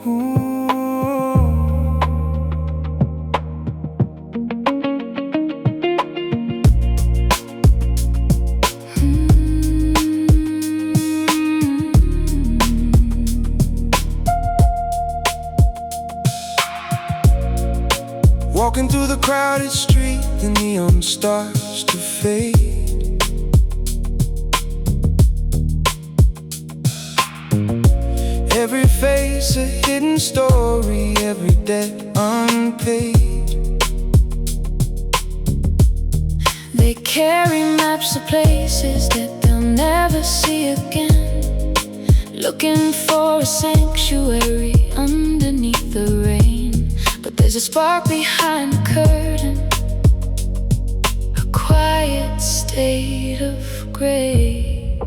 Walking through the crowded street, the neon starts to fade. Every face a hidden story, every debt unpaid. They carry maps of places that they'll never see again, looking for a sanctuary underneath the rain. But there's a spark behind the curtain, a quiet state of grace.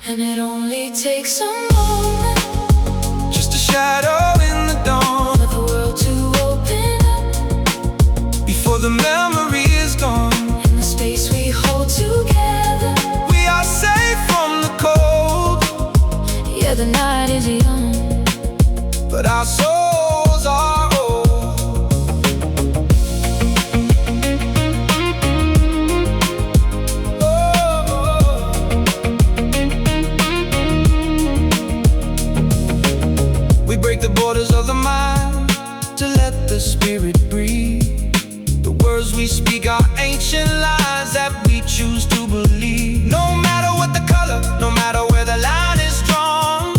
And it only takes a moment, just a shadow in the dawn, for the world to open up, before the memory is gone. in the space we hold together. We are safe from the cold, Yeah, the night is young, but our souls are old. We break the borders of the mind to let the spirit breathe. The words we speak are ancient lies that we choose to believe. No matter what the color, no matter where the line is drawn,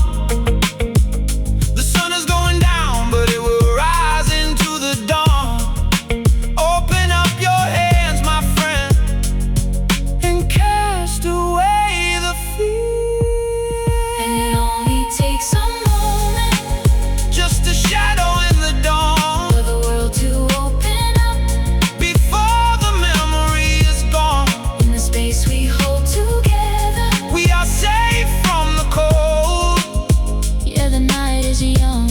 the sun is going down, but it will rise into the dawn. Open up your hands, my friend, and cast away the fear. and it only takes a moment, Just a shadow in the dawn, for the world to open up, before the memory is gone. in the space we hold together. We are safe from the cold, Yeah, the night is young,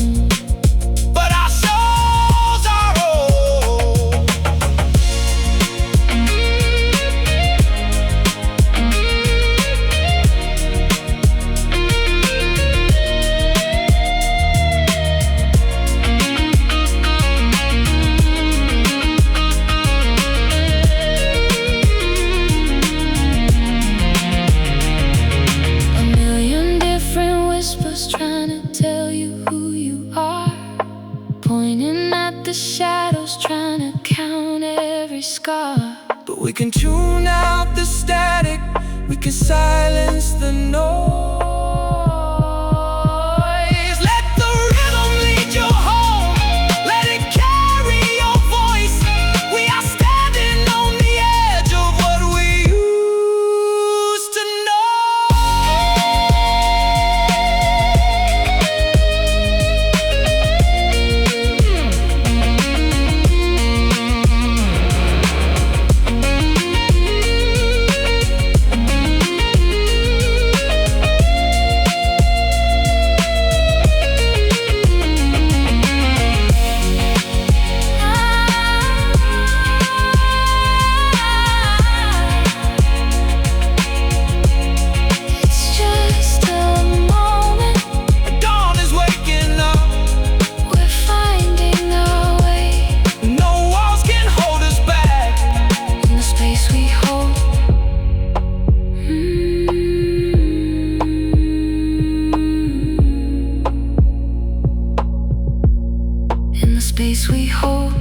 but our souls are old. a million different whispers trying to tell you who you are, pointing at the shadows, trying to count every scar. But we can tune out the static, we can silence the noise. Let the rhythm lead you home, let it carry your voice. We are standing on the edge of what we used to It's just a moment, know. Dawn is waking up, we're finding our way, no walls can hold us back. in the space we hold. In the space we hold.